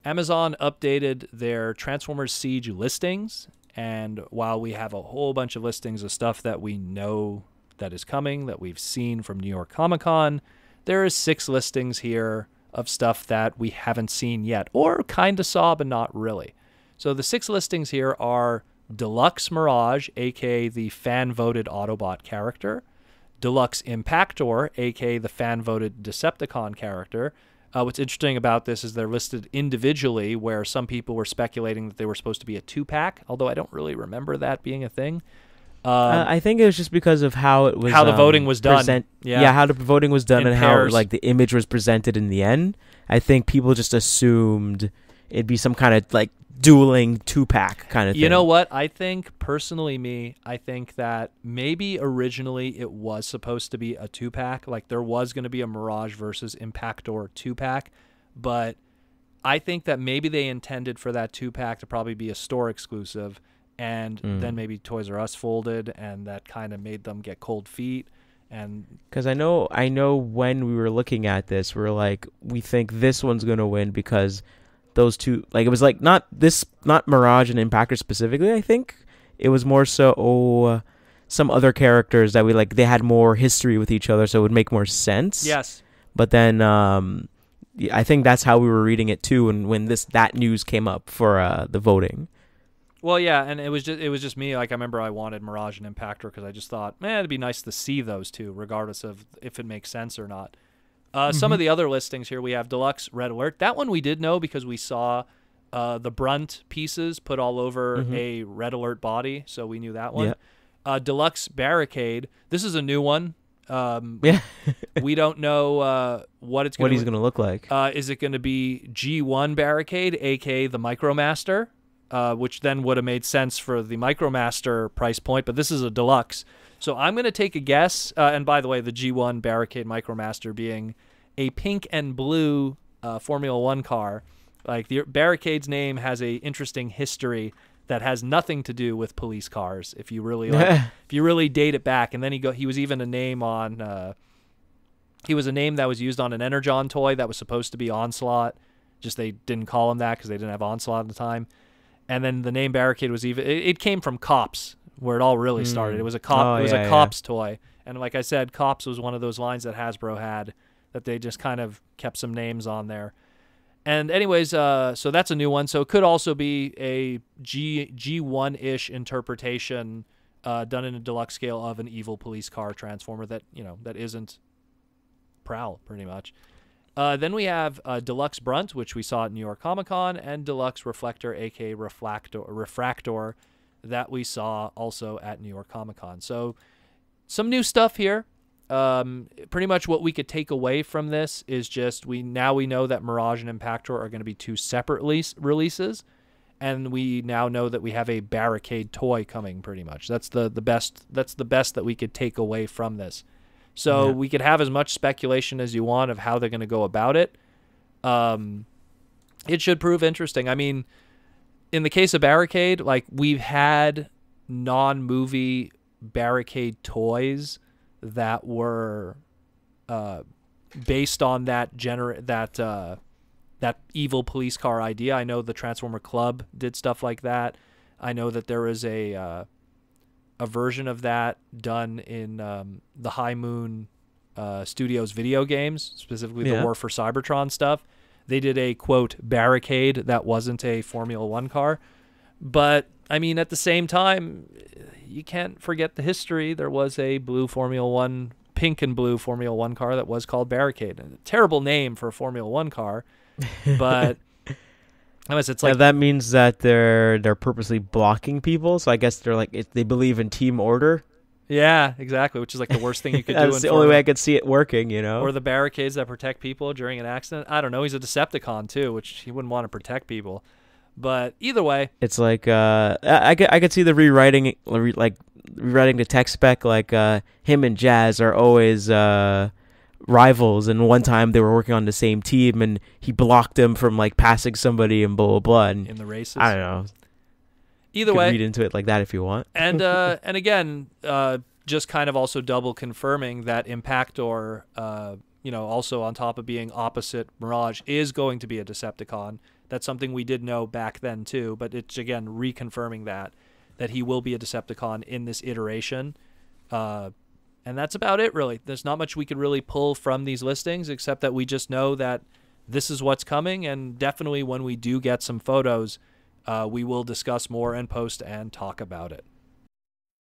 Amazon updated their Transformers Siege listings, and while we have a whole bunch of listings of stuff that we know that is coming, that we've seen from New York Comic Con, there is 6 listings here of stuff that we haven't seen yet, or kind of saw, but not really. So the 6 listings here are Deluxe Mirage, aka the fan-voted Autobot character, Deluxe Impactor, aka the fan-voted Decepticon character. What's interesting about this is they're listed individually, where some people were speculating that they were supposed to be a 2-pack, although I don't really remember that being a thing. I think it was just because of how it was how the voting was done. How the voting was done In and pairs. how like the image was presented in the end. I think people just assumed it'd be some kind of like dueling 2-pack kind of thing. You know what? I think, personally, I think that maybe originally it was supposed to be a 2-pack. Like, there was going to be a Mirage versus Impactor 2-pack. But I think that maybe they intended for that 2-pack to probably be a store exclusive. And then maybe Toys R Us folded, and that kind of made them get cold feet. And because I know when we were looking at this, we were like, we think this one's going to win because those two, like, it was like not Mirage and Impactor specifically. I think it was more so some other characters that we like. They had more history with each other, so it would make more sense. Yes. But then I think that's how we were reading it too. And when that news came up for the voting. Well, yeah, and it was just me. Like, I remember I wanted Mirage and Impactor because I just thought, man, it'd be nice to see those two, regardless of if it makes sense or not. Some of the other listings here, we have Deluxe Red Alert. That one we did know because we saw the Brunt pieces put all over a Red Alert body, so we knew that one. Yeah. Deluxe Barricade. This is a new one. We don't know what he's going to look like. Is it going to be G1 Barricade, a.k.a. the Micromaster? Which then would have made sense for the Micromaster price point, but this is a deluxe. So I'm going to take a guess, and by the way, the G1 Barricade Micromaster being a pink and blue Formula 1 car. Like, the Barricade's name has a interesting history that has nothing to do with police cars, if you really if you really date it back. And then he was even a name on he was a name that was used on an Energon toy that was supposed to be Onslaught. Just they didn't call him that because they didn't have Onslaught at the time. And then the name Barricade was even it came from Cops, where it all really started. It was a Cops toy. And like I said, Cops was one of those lines that Hasbro had that they just kind of kept some names on there. And anyways, so that's a new one. So it could also be a G1-ish interpretation done in a deluxe scale of an evil police car transformer that isn't Prowl, pretty much. Then we have Deluxe Brunt, which we saw at New York Comic Con, and Deluxe Reflector, aka Refractor, that we saw also at New York Comic Con. So some new stuff here. Pretty much what we could take away from this is just we know that Mirage and Impactor are going to be 2 separate releases, and we now know that we have a Barricade toy coming. Pretty much, that's the best. That's the best that we could take away from this. So we could have as much speculation as you want of how they're going to go about it. It should prove interesting. I mean, in the case of Barricade, like, we've had non-movie Barricade toys that were based on that evil police car idea. I know the Transformer Club did stuff like that. I know that there is a version of that done in the High Moon Studios video games, specifically the War for Cybertron stuff. They did a, quote, Barricade that wasn't a Formula 1 car. But, I mean, at the same time, you can't forget the history. There was a pink and blue Formula 1 car that was called Barricade. A terrible name for a Formula 1 car, but... It's like that means that they're purposely blocking people. So I guess they're like they believe in team order. Yeah, exactly. Which is like the worst thing you could do. That's the only way I could see it working, Or the barricades that protect people during an accident. I don't know. He's a Decepticon too, which he wouldn't want to protect people. But either way, it's like I could see the rewriting the tech spec. Like him and Jazz are always rivals, and one time they were working on the same team, and he blocked him from like passing somebody and blah blah blah. And in the races, I don't know. Either way, read into it like that if you want. And again, just kind of also double confirming that Impactor, also on top of being opposite Mirage, is going to be a Decepticon. That's something we did know back then too, but it's again reconfirming that he will be a Decepticon in this iteration. And that's about it, really. There's not much we could really pull from these listings, except that we just know that this is what's coming, and definitely when we do get some photos, we will discuss more and post and talk about it.